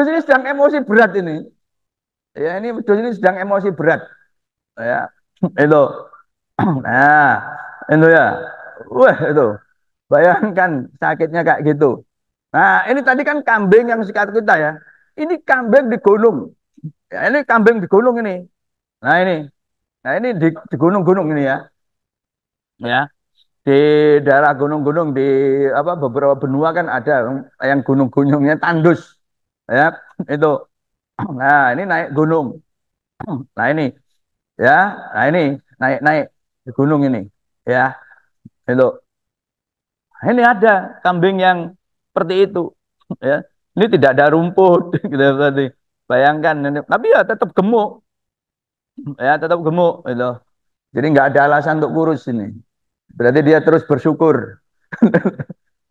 ini sedang emosi berat ini, ya ini betul ini sedang emosi berat, ya itu, nah itu ya, wah itu, bayangkan sakitnya kayak gitu. Nah ini tadi kan kambing yang sikat kita ya, ini kambing di gunung, ya ini kambing di gunung ini, nah ini. Nah, ini di gunung-gunung ini ya. Ya, di daerah gunung-gunung di apa beberapa benua kan ada yang gunung-gunungnya tandus. Ya, itu. Nah, ini naik gunung. Nah, ini ya. Nah, ini naik-naik di gunung ini. Ya, itu. Nah, ini ada kambing yang seperti itu. Ya. Ini tidak ada rumput gitu tadi. Bayangkan ini. Tapi ya tetap gemuk. Ya, tetap gemuk itu. Jadi nggak ada alasan untuk kurus ini. Berarti dia terus bersyukur.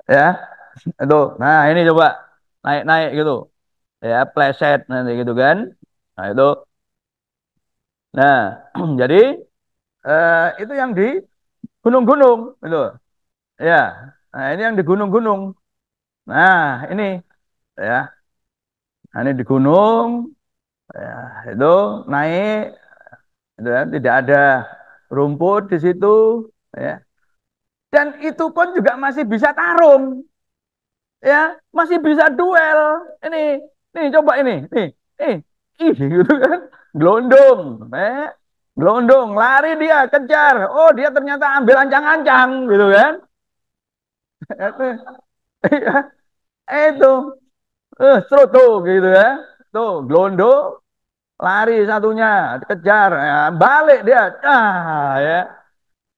Ya, itu. Nah, ini coba naik-naik gitu. Ya, pleset nanti gitu kan. Nah, itu. Nah, jadi Itu yang di gunung-gunung, gitu. Ya, nah ini yang di gunung-gunung. Nah, ini ya, nah, ini di gunung, ya, itu naik, gitu ya, tidak ada rumput di situ, ya. Dan itu pun juga masih bisa tarung, ya, masih bisa duel. Ini, nih coba nih, gitu kan, gelondong, gelondong, lari dia, kejar. Oh, dia ternyata ambil ancang-ancang, gitu kan. Itu, tuh, gitu ya. Tuh, gelondo, lari satunya, kejar, ya, balik dia. Ya.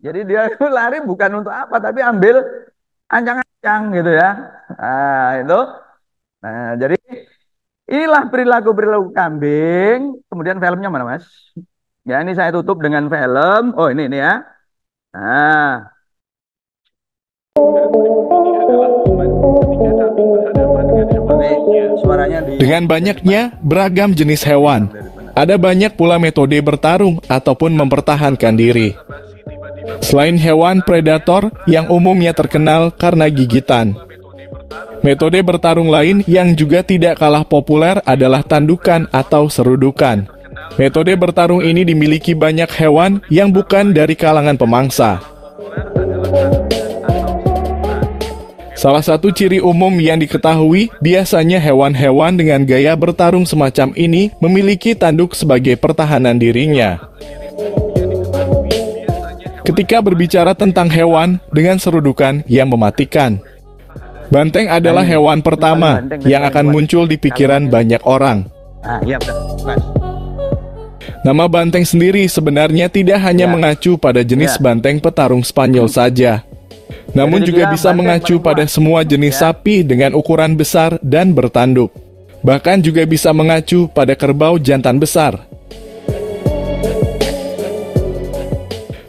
Jadi dia itu lari bukan untuk apa, tapi ambil ancang-ancang gitu ya. Nah, itu. Nah, jadi inilah perilaku-perilaku kambing. Kemudian filmnya mana, Mas? Ya, ini saya tutup dengan film. Oh, ini ya. Nah, suaranya di Dengan banyaknya beragam jenis hewan, ada banyak pula metode bertarung ataupun mempertahankan diri. Selain hewan predator yang umumnya terkenal karena gigitan, metode bertarung lain yang juga tidak kalah populer adalah tandukan atau serudukan. Metode bertarung ini dimiliki banyak hewan yang bukan dari kalangan pemangsa. Salah satu ciri umum yang diketahui, biasanya hewan-hewan dengan gaya bertarung semacam ini memiliki tanduk sebagai pertahanan dirinya. Ketika berbicara tentang hewan dengan serudukan yang mematikan, banteng adalah hewan pertama yang akan muncul di pikiran banyak orang. iya betul, Mas. Nama banteng sendiri sebenarnya tidak hanya mengacu pada jenis banteng petarung Spanyol saja, namun juga bisa mengacu pada semua jenis sapi dengan ukuran besar dan bertanduk. Bahkan juga bisa mengacu pada kerbau jantan besar.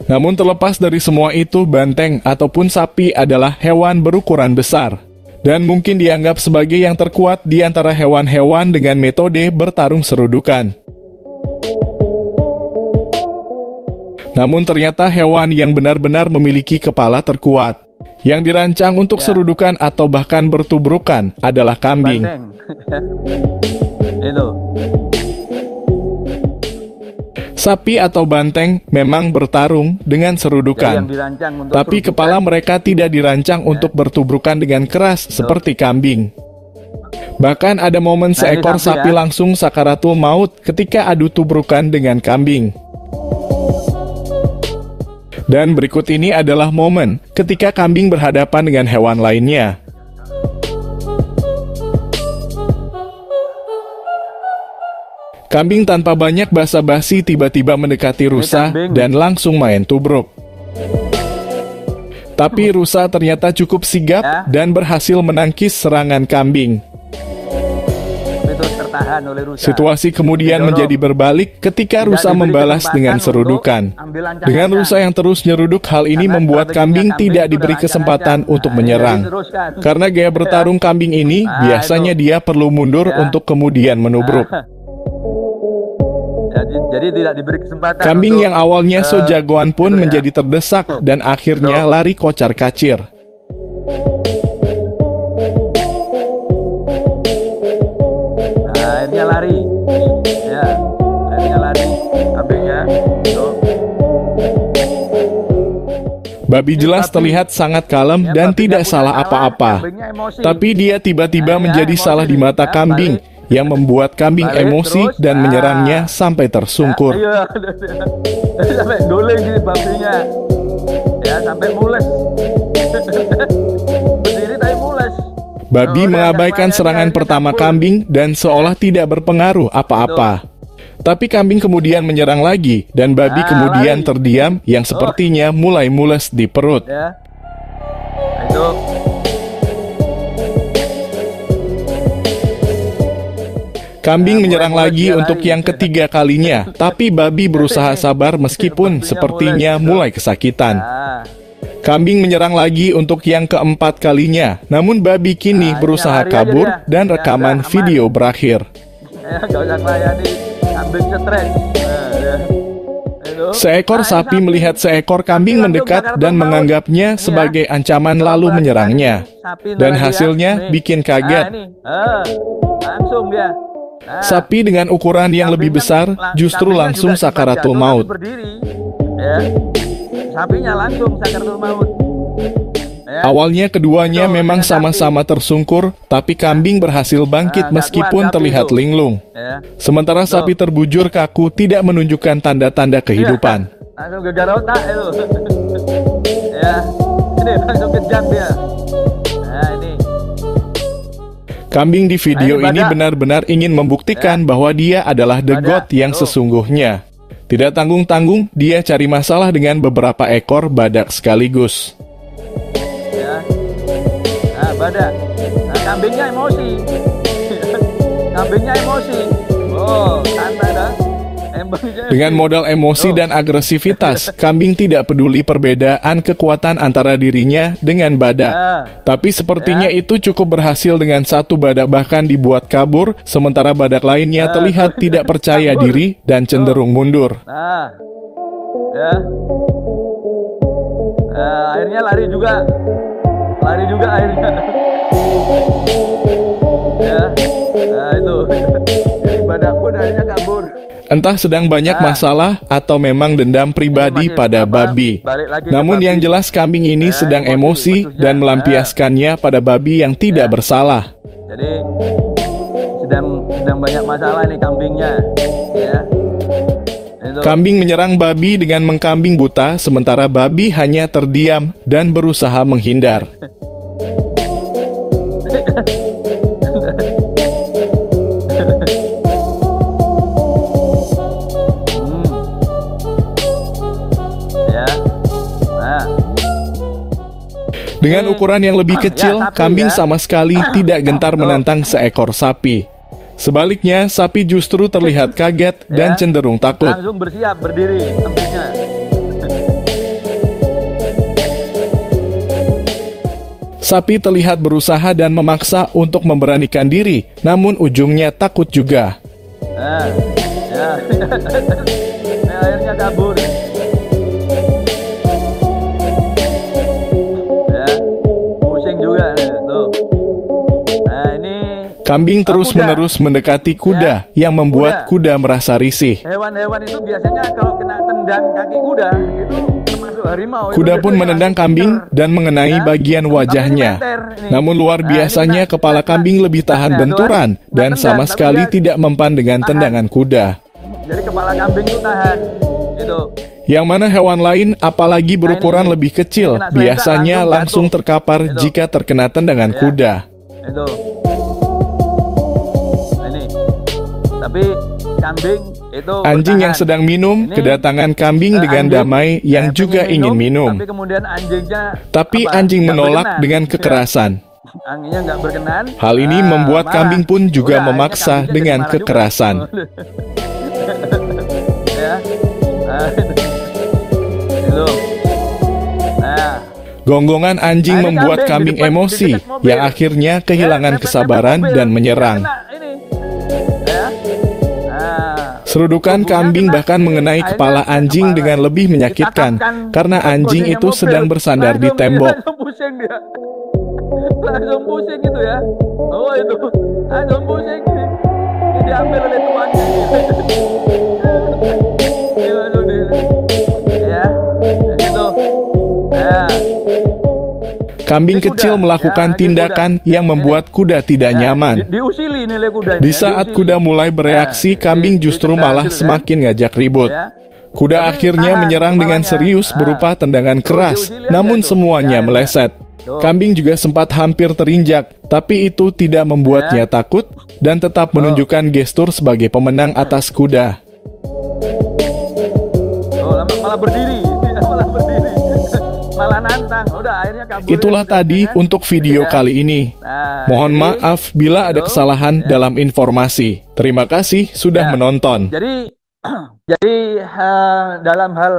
Namun terlepas dari semua itu, banteng ataupun sapi adalah hewan berukuran besar dan mungkin dianggap sebagai yang terkuat di antara hewan-hewan dengan metode bertarung serudukan. Namun ternyata hewan yang benar-benar memiliki kepala terkuat, yang dirancang untuk serudukan atau bahkan bertubrukan adalah kambing. Itu. Sapi atau banteng memang bertarung dengan serudukan, tapi kepala mereka tidak dirancang untuk bertubrukan dengan keras seperti kambing. Bahkan ada momen seekor sapi langsung sakaratul maut ketika adu tubrukan dengan kambing. Dan berikut ini adalah momen ketika kambing berhadapan dengan hewan lainnya. Kambing tanpa banyak basa-basi tiba-tiba mendekati rusa dan langsung main tubruk. Tapi rusa ternyata cukup sigap dan berhasil menangkis serangan kambing. Situasi kemudian menjadi berbalik ketika rusa membalas dengan serudukan. Dengan rusa yang terus nyeruduk, hal ini membuat kambing tidak diberi kesempatan untuk menyerang. Karena gaya bertarung kambing ini, biasanya dia perlu mundur untuk kemudian menubruk. Jadi tidak diberi kesempatan. Kambing yang awalnya so jagoan pun menjadi terdesak dan akhirnya lari kocar-kacir. Akhirnya lari, ya, akhirnya lari, kambingnya. Babi jelas terlihat sangat kalem dan tidak salah apa-apa. Tapi dia tiba-tiba menjadi salah di mata kambing, yang membuat kambing emosi dan menyerangnya sampai tersungkur. Sampai guling di babinya, ya, sampai mules. Berdiri tapi mules. Babi mengabaikan serangan pertama kambing dan seolah tidak berpengaruh apa-apa. Tapi kambing kemudian menyerang lagi dan babi kemudian terdiam yang sepertinya mulai mules di perut. Itu. Kambing menyerang lagi untuk yang ketiga kalinya, tapi babi berusaha sabar meskipun sepertinya mulai kesakitan. Kambing menyerang lagi untuk yang keempat kalinya, namun babi kini berusaha kabur dan rekaman video berakhir. Gak usah melayani, kambing stres. Seekor Nah, ini sapi melihat seekor kambing langsung mendekat sakaratul dan maut. menganggapnya Ini ya. sebagai ancaman lalu Coba menyerangnya. dikasih sapi Dan lagi ya. hasilnya Nih. bikin Nah, kaget. ini. Langsung dia. Nah, Sapi dengan ukuran yang lebih kambing kan besar justru kambingnya langsung juga sempat sakaratul jatuh, maut. tapi berdiri. Ya. Sapinya langsung sakaratul maut. Ya. Awalnya keduanya Itu memang dengan sapi. sama-sama tersungkur, tapi kambing berhasil bangkit Nah, nggak meskipun kuat sapi terlihat itu. linglung. Ya. Sementara Tuh. sapi terbujur kaku tidak menunjukkan tanda-tanda kehidupan. Langsung gegar otak itu. Ya. Ini langsung kejang dia. Nah, ini. Kambing di video Nah, ini ini badak. benar-benar ingin membuktikan bahwa dia adalah the Badak. god yang Tuh. sesungguhnya. Tidak tanggung-tanggung, dia cari masalah dengan beberapa ekor badak sekaligus. Ya. Nah, badak. Nah, kambingnya emosi. Kambingnya emosi. Oh, santai dah. Embangnya Dengan modal emosi dan agresivitas, kambing tidak peduli perbedaan kekuatan antara dirinya dengan badak. Nah, Tapi sepertinya itu cukup berhasil dengan satu badak bahkan dibuat kabur, sementara badak lainnya terlihat tidak percaya diri dan cenderung mundur. nah. Ya. Nah, akhirnya lari juga. Lari juga akhirnya. Ya. Nah, itu. Jadi badak pun akhirnya kabur. Entah sedang banyak masalah atau memang dendam pribadi Masih pada apa, babi. balik lagi ke Namun babi. yang jelas kambing ini sedang emosi emosi, dan khususnya. melampiaskannya pada babi yang tidak bersalah. Jadi sedang banyak masalah nih kambingnya. Ya. Itu. Kambing menyerang babi dengan mengkambing buta, sementara babi hanya terdiam dan berusaha menghindar. Ya. Nah. Dengan ukuran yang lebih kecil, sapi kambing ya. sama sekali tidak gentar menantang seekor sapi. Sebaliknya, sapi justru terlihat kaget dan Ya. cenderung takut. Langsung bersiap berdiri kambingnya. Sapi terlihat berusaha dan memaksa untuk memberanikan diri, namun ujungnya takut juga. Nah. Ya. Nah, akhirnya kabur. Ya. Pusing juga nih, tuh. Nah, ini Kambing terus-menerus mendekati kuda yang membuat kuda merasa risih. hewan-hewan itu biasanya kalau kena tendang kaki kuda itu termasuk harimau. Itu Kuda pun biasanya menendang pinter. kambing dan mengenai Ya. bagian Tapi wajahnya. ini meter, ini. Namun luar Nah, biasanya ini kepala kambing lebih tahan nah, benturan tuan, dan tendang, sama tapi sekali dia tidak mempan dengan tahan. tendangan kuda. Jadi kepala kambing itu tahan. Gitu. Yang mana hewan lain apalagi berukuran ini. lebih kecil Kena selendang, biasanya langsung jatuh. terkapar Itu. jika terkena tendangan Ya. kuda. Itu. Nah, ini. Tapi kambing itu Anjing yang bertahan. sedang minum Ini, kedatangan kambing dengan anjing, damai yang pengen juga ingin minum. Tapi kemudian anjingnya Tapi anjing nggak menolak berkenan. dengan kekerasan. Anjingnya nggak berkenan. Hal ini membuat marah. kambing pun juga Udah, memaksa akhirnya kambingnya dengan jadi marah juga. kekerasan. Ya. Nah, itu. Nah, Gonggongan anjing Nah, ini membuat kambing kambing di depan- di emosi dekat mobil. yang akhirnya kehilangan mepet-mepet kesabaran mobil. dan menyerang. Kena ini. Ya. Nah, Serudukan tubuhnya kambing kena bahkan ini. mengenai Akhirnya kepala anjing kepala dengan lebih menyakitkan ditatapkan karena di anjing bodinya itu mobil. sedang bersandar di Langsung tembok. Langsung pusing dia. Langsung pusing gitu ya. Oh itu. Langsung pusing. Ini diambil oleh tuannya. Ini langsung di. Ya. Gitu. Ya. Kambing Ini kuda. kecil melakukan Ya, ini tindakan kuda. yang membuat kuda tidak Ya, nyaman. diusili nih kuda ini. Di saat kuda mulai bereaksi, kambing justru malah semakin ngajak ribut. Ya. Kuda Tapi akhirnya tahan menyerang dengan kepalanya. serius berupa tendangan keras, diusili aja namun tuh. semuanya Ya, meleset. Tuh. Kambing juga sempat hampir terinjak, tapi itu tidak membuatnya takut dan tetap menunjukkan gestur sebagai pemenang atas kuda. Oh, malah berdiri. Malah berdiri. Malah nantang. Udah akhirnya kabur. Itulah tadi untuk video kali ini. Nah, Mohon jadi- maaf bila ada kesalahan dalam informasi. Terima kasih sudah Ya. menonton. Jadi dalam hal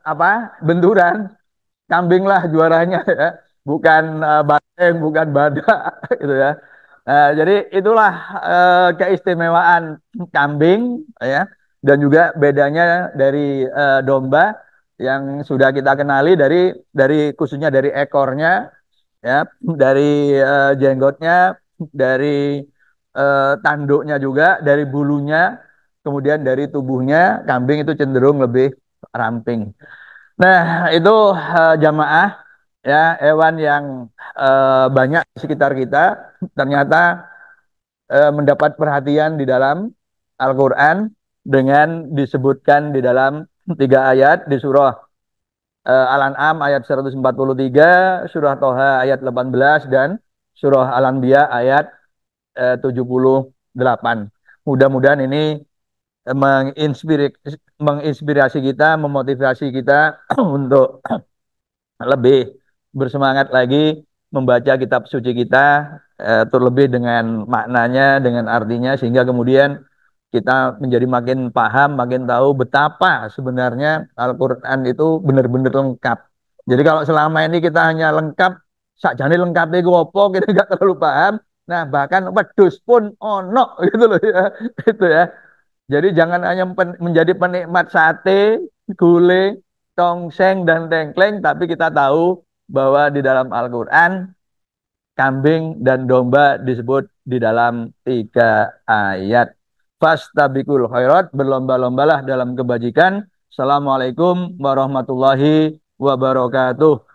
apa benturan kambinglah juaranya ya, bukan banteng, bukan badak gitu ya. Jadi itulah keistimewaan kambing ya. Dan juga bedanya dari domba yang sudah kita kenali dari khususnya dari ekornya, ya, dari jenggotnya, dari tanduknya juga, dari bulunya, kemudian dari tubuhnya, kambing itu cenderung lebih ramping. Nah, itu jamaah, ya, hewan yang banyak di sekitar kita ternyata mendapat perhatian di dalam Al-Quran dengan disebutkan di dalam 3 ayat di surah Al-An'am ayat 143, surah Toha ayat 18, dan surah Al-Anbiya ayat 78. Mudah-mudahan ini menginspirasi kita, memotivasi kita untuk lebih bersemangat lagi membaca kitab suci kita, terlebih dengan maknanya, dengan artinya, sehingga kemudian kita menjadi makin paham, makin tahu betapa sebenarnya Al-Quran itu benar-benar lengkap. Jadi kalau selama ini kita hanya lengkap, sakjane lengkap itu apa, kita nggak terlalu paham. Nah, bahkan wedhus pun ono gitu loh ya. Itu ya. Jadi jangan hanya menjadi penikmat sate, gulai, tongseng, dan tengkleng, tapi kita tahu bahwa di dalam Al-Quran, kambing dan domba disebut di dalam 3 ayat. Fastabikul khairat, berlomba-lombalah dalam kebajikan. Assalamualaikum warahmatullahi wabarakatuh.